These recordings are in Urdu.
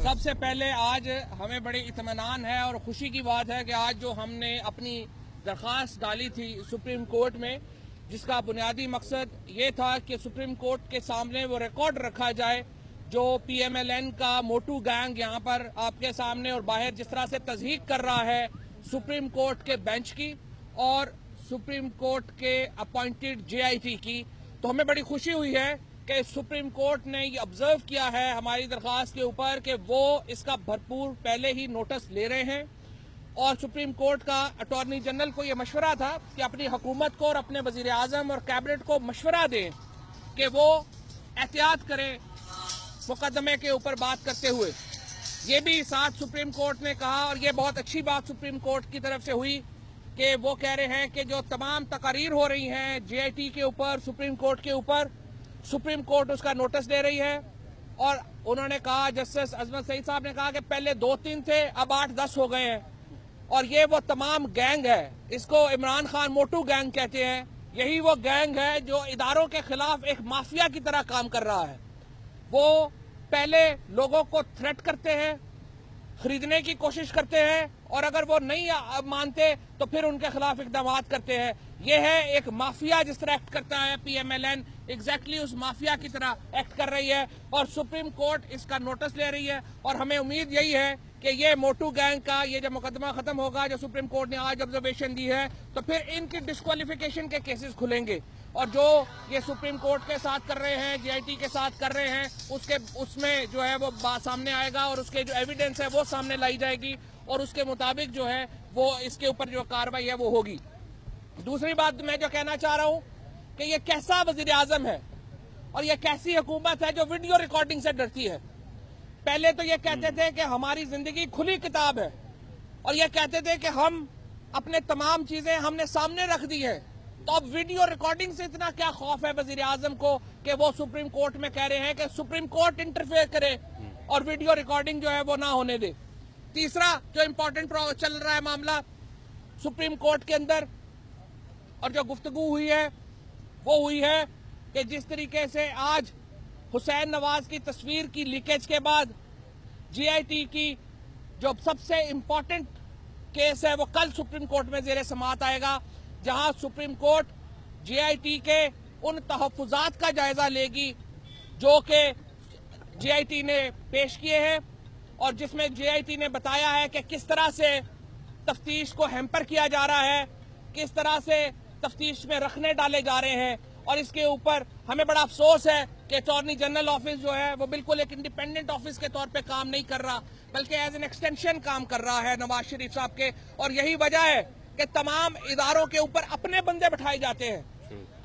سب سے پہلے آج ہمیں بڑے اطمینان ہے اور خوشی کی بات ہے کہ آج جو ہم نے اپنی درخواست ڈالی تھی سپریم کورٹ میں، جس کا بنیادی مقصد یہ تھا کہ سپریم کورٹ کے سامنے وہ ریکارڈ رکھا جائے جو پی ایم ایل این کا موٹو گینگ یہاں پر آپ کے سامنے اور باہر جس طرح سے تضحیق کر رہا ہے سپریم کورٹ کے بینچ کی اور سپریم کورٹ کے اپوائنٹڈ جے آئی ٹی کی، تو ہمیں بڑی خوشی ہوئی ہے کہ سپریم کورٹ نے یہ آبزرو کیا ہے ہماری درخواست کے اوپر کہ وہ اس کا بھرپور پہلے ہی نوٹس لے رہے ہیں، اور سپریم کورٹ کا اٹارنی جنرل کو یہ مشورہ تھا کہ اپنی حکومت کو اور اپنے وزیر اعظم اور کیبنٹ کو مشورہ دیں کہ وہ احتیاط کریں مقدمے کے اوپر بات کرتے ہوئے۔ یہ بھی ساتھ سپریم کورٹ نے کہا، اور یہ بہت اچھی بات سپریم کورٹ کی طرف سے ہوئی کہ وہ کہہ رہے ہیں کہ جو تمام تقاریر ہو رہی ہیں جے آئی ٹی کے اوپر، سپریم کورٹ کے اوپر، سپریم کورٹ اس کا نوٹس لے رہی ہے۔ اور انہوں نے کہا، جسٹس عصمت سعید صاحب نے کہا کہ پہلے 2-3 تھے، اب 8-10 ہو گئے ہیں، اور یہ وہ تمام گینگ ہے، اس کو عمران خان موٹو گینگ کہتے ہیں، یہی وہ گینگ ہے جو اداروں کے خلاف ایک مافیا کی طرح کام کر رہا ہے۔ وہ پہلے لوگوں کو تھریٹ کرتے ہیں، خریدنے کی کوشش کرتے ہیں، اور اگر وہ نہیں مانتے تو پھر ان کے خلاف اقدامات کرتے ہیں۔ یہ ہے ایک مافیا جس طرح ایکٹ کرتا ہے P M L N, exactly اس مافیا کی طرح ایکٹ کر رہی ہے، اور سپریم کورٹ اس کا نوٹس لے رہی ہے، اور ہمیں امید یہی ہے کہ یہ موٹو گینگ کا یہ جب مقدمہ ختم ہوگا جو سپریم کورٹ نے آج آبزرویشن دی ہے تو پھر ان کی ڈسکوالیفیکیشن کے کیسز کھلیں گے، اور جو یہ سپریم کورٹ کے ساتھ کر رہے ہیں، جے آئی ٹی کے ساتھ کر رہے ہیں، اس میں جو ہے وہ بات سامنے آئے گا، اور اس کے جو ایویڈنس ہے وہ سامنے لائی جائے گی، اور اس کے مطابق جو ہے وہ اس کے اوپر جو کارروائی ہے وہ ہوگی۔ دوسری بات میں جو کہنا چاہ رہا ہوں کہ یہ کیسا وزیر اعظم ہے اور یہ کیسی حکومت ہے جو ویڈیو ریکارڈنگ سے ڈرتی ہے۔ پہلے تو یہ کہتے تھے کہ ہماری زندگی کھلی کتاب ہے، اور یہ کہتے تھے کہ ہم اپنے تمام چیزیں ہم نے سامنے رکھ دی ہیں، تو اب ویڈیو ریکارڈنگ سے اتنا کیا خوف ہے وزیر اعظم کو کہ وہ سپریم کورٹ میں کہہ رہے ہیں کہ سپریم کورٹ انٹرفیئر کرے اور ویڈیو ریکارڈنگ جو ہے وہ نہ ہونے دے۔ تیسرا جو امپورٹنٹ چل رہا ہے معاملہ سپریم کورٹ کے اندر، اور جو گفتگو ہوئی ہے وہ ہوئی ہے کہ جس طریقے سے آج حسین نواز کی تصویر کی لیکیج کے بعد جے آئی ٹی کی جو سب سے امپورٹنٹ کیس ہے وہ کل سپریم کورٹ میں زیر سماعت آئے گا، جہاں supreme court J I T کے ان تحفظات کا جائزہ لے گی جو کہ جے آئی ٹی نے پیش کیے ہیں، اور جس میں جے آئی ٹی نے بتایا ہے کہ کس طرح سے تفتیش کو ہیمپر کیا جا رہا ہے، کس طرح سے تفتیش میں رکھنے ڈالے جا رہے ہیں، اور اس کے اوپر ہمیں بڑا افسوس ہے کہ اٹارنی جنرل آفس جو ہے وہ بالکل ایک انڈیپینڈنٹ آفس کے طور پہ کام نہیں کر رہا، بلکہ ایز این ایکسٹینشن کام کر رہا ہے نواز شریف صاحب کے، اور یہی وجہ ہے کہ تمام اداروں کے اوپر اپنے بندے بٹھائے جاتے ہیں،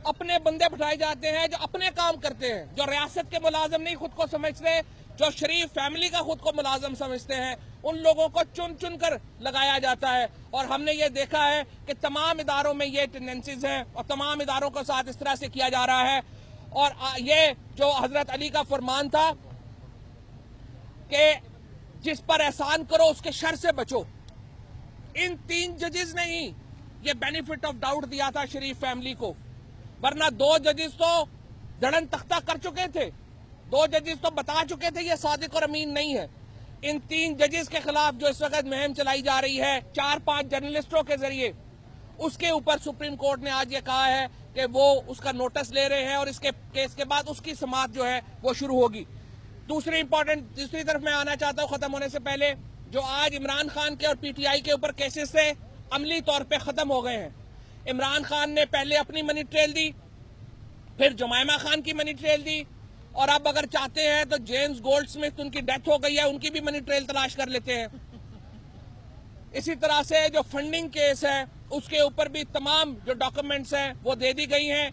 اپنے بندے بٹھائے جاتے ہیں جو اپنے کام کرتے ہیں، جو ریاست کے ملازم نہیں خود کو سمجھتے، جو شریف فیملی کا خود کو ملازم سمجھتے ہیں، ان لوگوں کو چن چن کر لگایا جاتا ہے، اور ہم نے یہ دیکھا ہے کہ تمام اداروں میں یہ ٹینڈنسیز ہیں اور تمام اداروں کو ساتھ اس طرح سے کیا جا رہا ہے۔ اور یہ جو حضرت علی کا فرمان تھا کہ جس پر احسان کرو اس کے شر سے بچو، ان 3 ججز نے ہی یہ بینیفٹ آف ڈاؤٹ دیا تھا شریف فیملی کو، ورنہ 2 ججز تو دھڑن تختہ کر چکے تھے، 2 ججز تو بتا چکے تھے یہ صادق اور امین نہیں ہے۔ ان 3 ججز کے خلاف جو اس وقت مہم چلائی جا رہی ہے 4-5 جرنلسٹوں کے ذریعے، اس کے اوپر سپریم کورٹ نے آج یہ کہا ہے کہ وہ اس کا نوٹس لے رہے ہیں، اور اس کے کیس کے بعد اس کی سماعت جو ہے وہ شروع ہوگی۔ دوسری طرف میں آنا چاہتا ہوں ختم ہونے سے پہلے، جو آج عمران خان کے اور پی ٹی آئی کے اوپر کیسز سے عملی طور پہ ختم ہو گئے ہیں۔ عمران خان نے پہلے اپنی منی ٹریل دی، پھر جمائمہ خان کی منی ٹریل دی، اور اب اگر چاہتے ہیں تو جیمز گولڈ سمتھ، ان کی ڈیتھ ہو گئی ہے، ان کی بھی منی ٹریل تلاش کر لیتے ہیں۔ اسی طرح سے جو فنڈنگ کیس ہے اس کے اوپر بھی تمام جو ڈاکومنٹس ہیں وہ دے دی گئی ہیں۔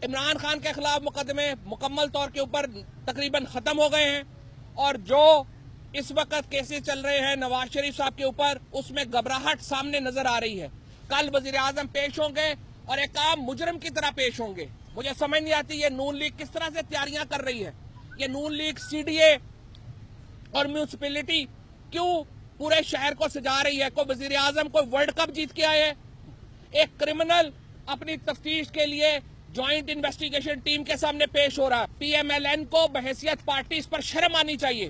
عمران خان کے خلاف مقدمے مکمل طور کے اوپر تقریباً ختم ہو گئے ہیں، اور جو اس وقت کیسز چل رہے ہیں نواز شریف صاحب کے اوپر اس میں گھبراہٹ سامنے نظر آ رہی ہے۔ کل وزیر اعظم پیش ہوں گے اور ایک عام مجرم کی طرح پیش ہوں گے۔ مجھے سمجھ نہیں آتی یہ نون لیگ کس طرح سے تیاریاں کر رہی ہے، یہ نون لیگ سی ڈی اے اور میونسپلٹی کیوں پورے شہر کو سجا رہی ہے؟ کوئی وزیر اعظم کوئی ورلڈ کپ جیت کے آئے، ایک کرمنل اپنی تفتیش کے لیے جوائنٹ انویسٹیگیشن ٹیم کے سامنے پیش ہو رہا ہے۔ پی ایم ایل این کو بحیثیت پارٹی اس پر شرم آنی چاہیے